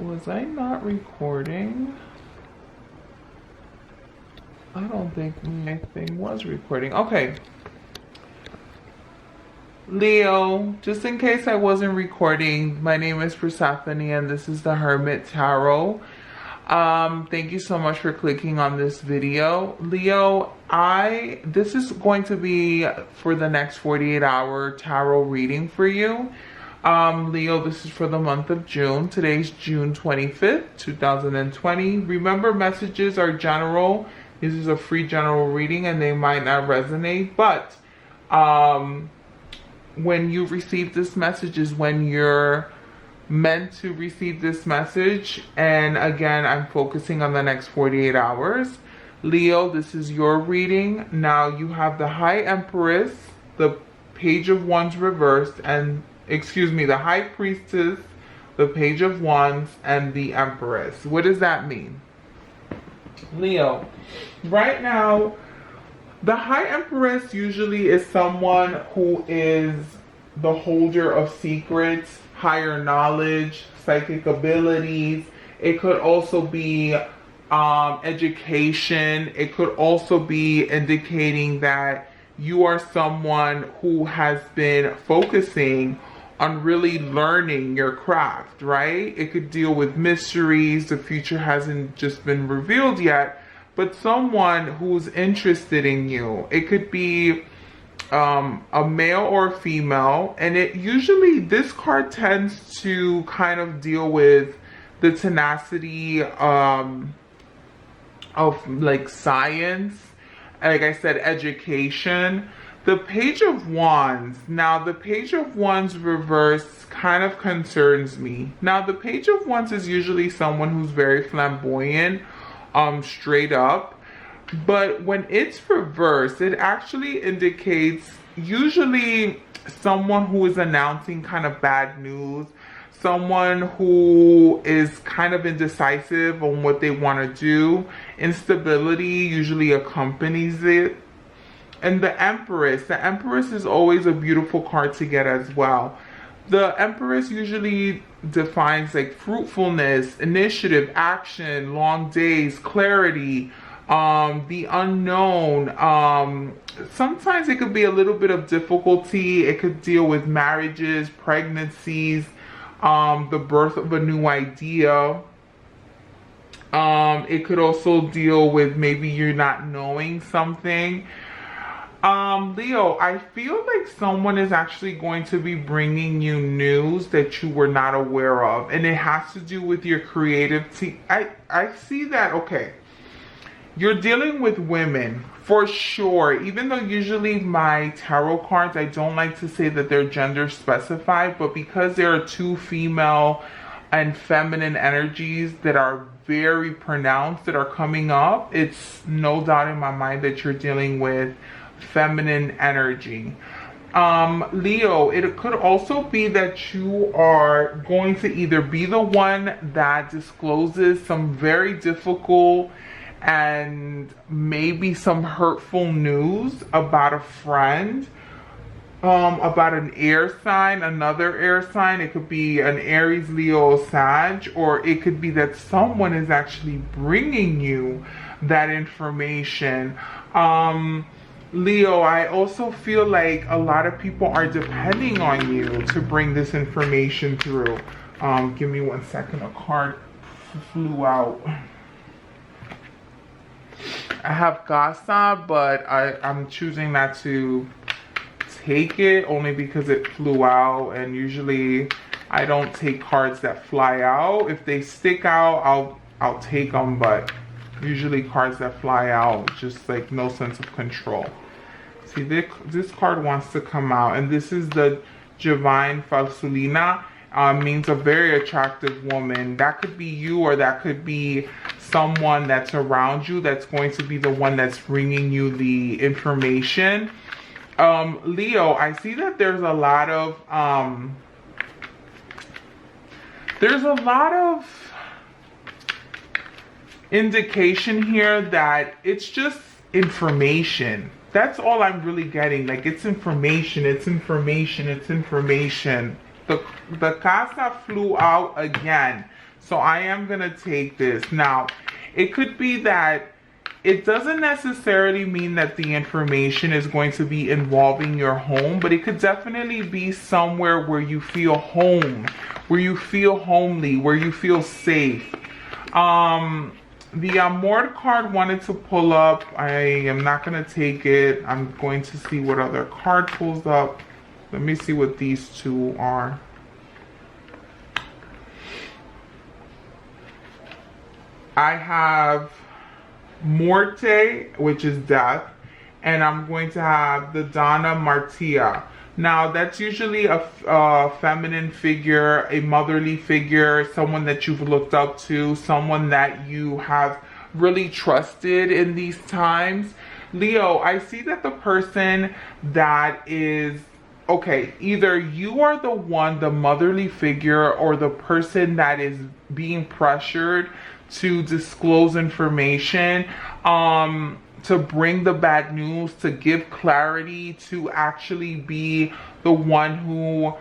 Was I not recording? I don't think my thing was recording. Okay. Leo, just in case I wasn't recording, my name is Persephone and this is the Hermit Tarot. Thank you so much for clicking on this video. Leo, this is going to be for the next 48-hour tarot reading for you. Leo, this is for the month of June. Today's June 25th, 2020. Remember, messages are general. This is a free general reading and they might not resonate, but when you receive this message is when you're meant to receive this message. And again, I'm focusing on the next 48 hours. Leo, this is your reading. Now you have the High Empress, the Page of Wands reversed, and the High Priestess, the Page of Wands, and the Empress. What does that mean? Leo, right now, the High Empress usually is someone who is the holder of secrets, higher knowledge, psychic abilities. It could also be education. It could also be indicating that you are someone who has been focusing on really learning your craft, right? It could deal with mysteries. The future hasn't just been revealed yet, but someone who's interested in you. It could be a male or a female, and it usually, this card tends to kind of deal with the tenacity of like science, like I said, education. The Page of Wands. Now, the Page of Wands reverse kind of concerns me. Now, the Page of Wands is usually someone who's very flamboyant, straight up. But when it's reversed, it actually indicates usually someone who is announcing kind of bad news, someone who is kind of indecisive on what they want to do. Instability usually accompanies it. And the Empress is always a beautiful card to get as well. The Empress usually defines like fruitfulness, initiative, action, long days, clarity, the unknown. Sometimes it could be a little bit of difficulty. It could deal with marriages, pregnancies, the birth of a new idea. It could also deal with maybe you're not knowing something. Leo, I feel like someone is actually going to be bringing you news that you were not aware of, and it has to do with your creative team. I see that, okay. You're dealing with women, for sure. Even though usually my tarot cards, I don't like to say that they're gender specified, but because there are two female and feminine energies that are very pronounced that are coming up, it's no doubt in my mind that you're dealing with feminine energy. Leo, it could also be that you are going to either be the one that discloses some very difficult and maybe some hurtful news about a friend, about an air sign, another air sign. It could be an Aries, Leo, Sag, or it could be that someone is actually bringing you that information. Leo, I also feel like a lot of people are depending on you to bring this information through. Give me 1 second. A card flew out. I have Casa, but I'm choosing not to take it only because it flew out, and usually I don't take cards that fly out. If they stick out, I'll take them, but usually cards that fly out, just like no sense of control. See, this card wants to come out, and this is the Divine Falsulina. Means a very attractive woman. That could be you, or that could be someone that's around you that's going to be the one that's bringing you the information. Leo, I see that there's a lot of indication here that it's just information. That's all I'm really getting. Like, it's information, it's information, it's information. The Casa flew out again. So I am going to take this. Now, it could be that it doesn't necessarily mean that the information is going to be involving your home, but it could definitely be somewhere where you feel home, where you feel homely, where you feel safe. The Amor card wanted to pull up. I am not going to take it. I'm going to see what other card pulls up. Let me see what these two are. I have Morte, which is death, and I'm going to have the Donna Martia. Now, that's usually a feminine figure, a motherly figure, someone that you've looked up to, someone that you have really trusted in these times. Leo, I see that the person that is, okay, either you are the one, the motherly figure, or the person that is being pressured to disclose information, to bring the bad news, to give clarity, to actually be the one who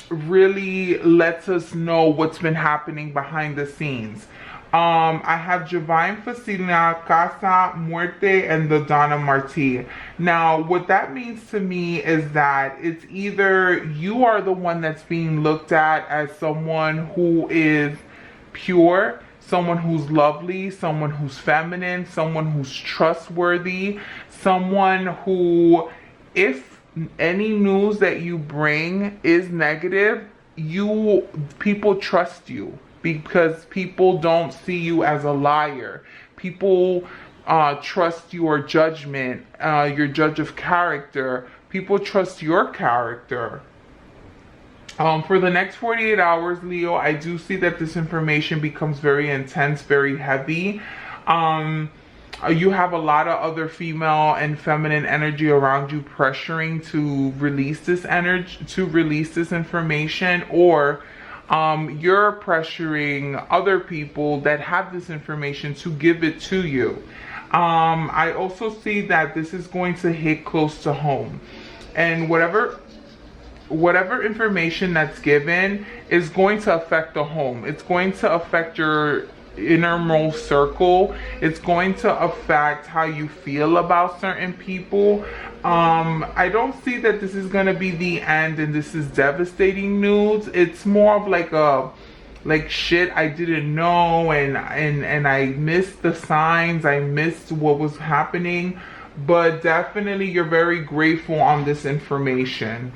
really lets us know what's been happening behind the scenes. I have Divine Facilina, Casa Muerte, and the Donna Marti. Now, what that means to me is that it's either you are the one that's being looked at as someone who is pure, someone who's lovely, someone who's feminine, someone who's trustworthy, someone who, if any news that you bring is negative, people trust you because people don't see you as a liar. People trust your judgment, your judge of character. People trust your character. For the next 48 hours, Leo, I do see that this information becomes very intense, very heavy. You have a lot of other female and feminine energy around you pressuring to release this energy, to release this information, or you're pressuring other people that have this information to give it to you. I also see that this is going to hit close to home, and whatever information that's given is going to affect the home. It's going to affect your innermost circle. It's going to affect how you feel about certain people. I don't see that this is going to be the end and this is devastating news. It's more of like shit, I didn't know, and I missed the signs, I missed what was happening, but definitely you're very grateful on this information.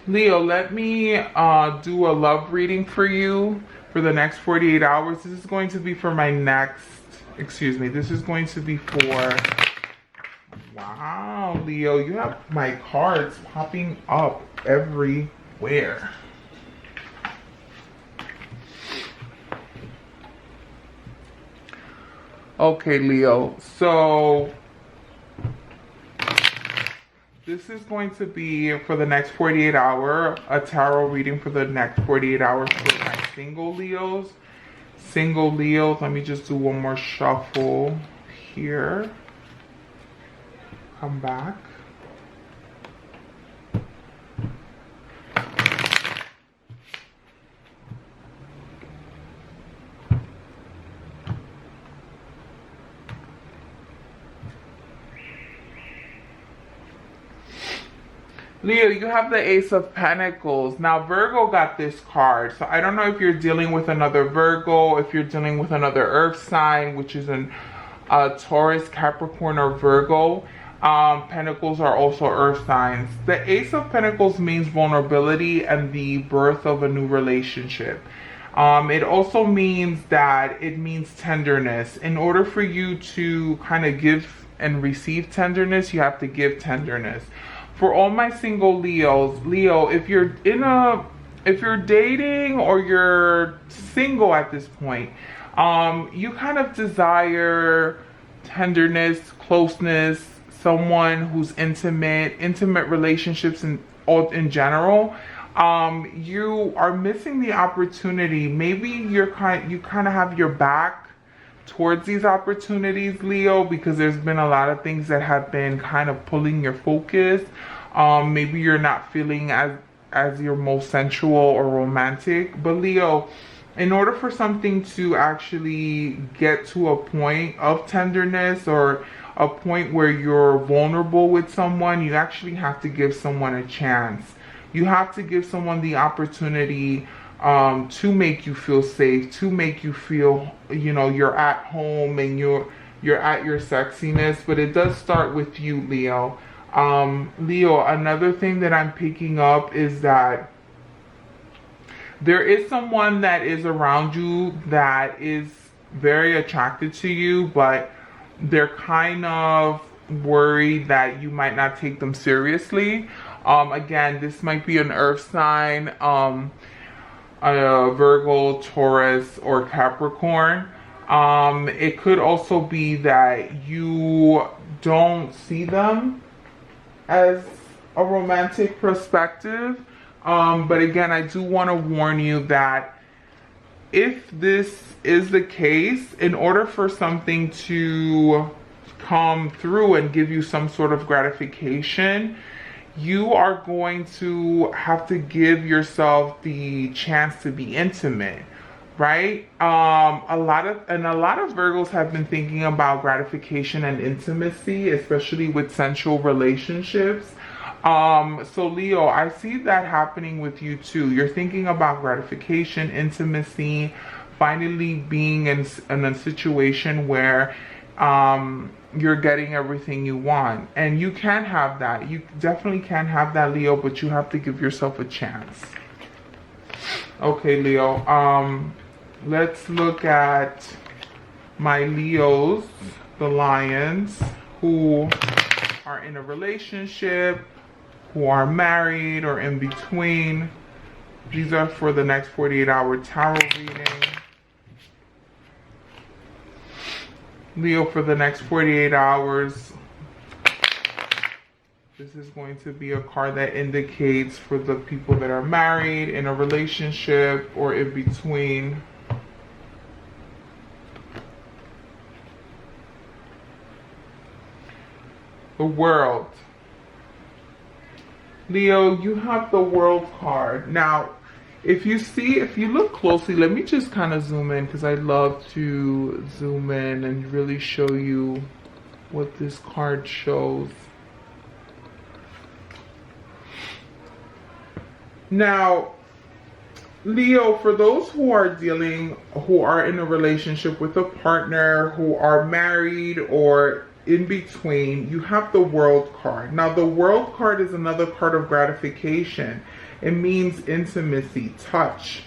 Leo, let me do a love reading for you for the next 48 hours. This is going to be for my next, this is going to be for, wow, Leo, you have my cards popping up everywhere. Okay, Leo, so this is going to be for the next 48 hours, a tarot reading for the next 48 hours for my single Leos. Single Leos, let me just do one more shuffle here. Come back. Leo, you have the Ace of Pentacles. Now, Virgo got this card. So I don't know if you're dealing with another Virgo, if you're dealing with another Earth sign, which is an Taurus, Capricorn, or Virgo. Pentacles are also Earth signs. The Ace of Pentacles means vulnerability and the birth of a new relationship. It also means that it means tenderness. In order for you to kind of give and receive tenderness, you have to give tenderness. For all my single Leos, Leo, if you're dating or you're single at this point, you kind of desire tenderness, closeness, someone who's intimate relationships in general. You are missing the opportunity. Maybe you kind of have your back towards these opportunities, Leo, because there's been a lot of things that have been kind of pulling your focus. Maybe you're not feeling as as your most sensual or romantic. But Leo, in order for something to actually get to a point of tenderness or a point where you're vulnerable with someone, you actually have to give someone a chance. You have to give someone the opportunity to make you feel safe, to make you feel, you know, you're at home and you're at your sexiness. But it does start with you, Leo. Leo, another thing that I'm picking up is that there is someone that is around you that is very attracted to you, but they're kind of worried that you might not take them seriously. Again, this might be an earth sign, a Virgo, Taurus, or Capricorn. It could also be that you don't see them as a romantic perspective. But again, I do want to warn you that if this is the case, in order for something to come through and give you some sort of gratification, you are going to have to give yourself the chance to be intimate, right? A lot of Virgos have been thinking about gratification and intimacy, especially with sensual relationships. So Leo, I see that happening with you too. You're thinking about gratification, intimacy, finally being in a situation where you're getting everything you want. And you can have that. You definitely can have that, Leo, but you have to give yourself a chance. Okay, Leo. Let's look at my Leos, the lions, who are in a relationship, who are married or in between. These are for the next 48-hour tarot reading. Leo, for the next 48 hours, this is going to be a card that indicates for the people that are married, in a relationship, or in between. The World. Leo, you have the World card. Now, if you look closely, let me just kind of zoom in, because I love to zoom in and really show you what this card shows. Now, Leo, for those who are in a relationship with a partner, who are married or in between, you have the World card. Now, the World card is another card of gratification. It means intimacy, touch,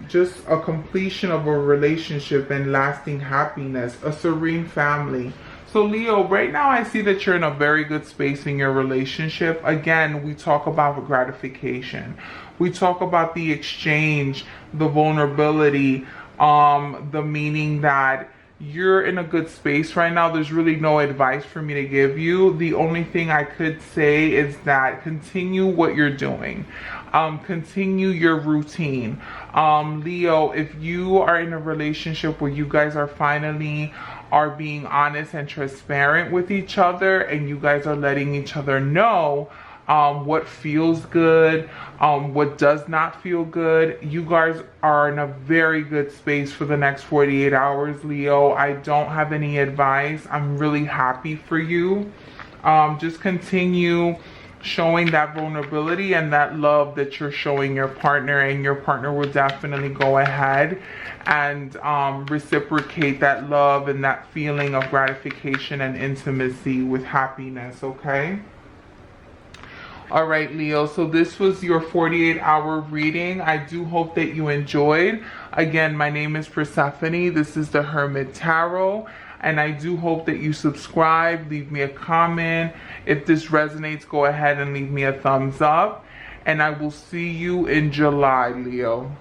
just a completion of a relationship and lasting happiness, a serene family. So Leo, right now I see that you're in a very good space in your relationship. Again, we talk about gratification. We talk about the exchange, the vulnerability, the meaning that you're in a good space right now. There's really no advice for me to give you. The only thing I could say is that continue what you're doing. Continue your routine. Leo, if you are in a relationship where you guys are finally being honest and transparent with each other, and you guys are letting each other know what feels good, what does not feel good, you guys are in a very good space for the next 48 hours, Leo. I don't have any advice. I'm really happy for you. Just continue showing that vulnerability and that love that you're showing your partner, and your partner will definitely go ahead and reciprocate that love and that feeling of gratification and intimacy with happiness, okay? All right, Leo, so this was your 48-hour reading. I do hope that you enjoyed. Again, my name is Persephone. This is the Hermit Tarot, and I do hope that you subscribe, leave me a comment. If this resonates, go ahead and leave me a thumbs up, and I will see you in July, Leo.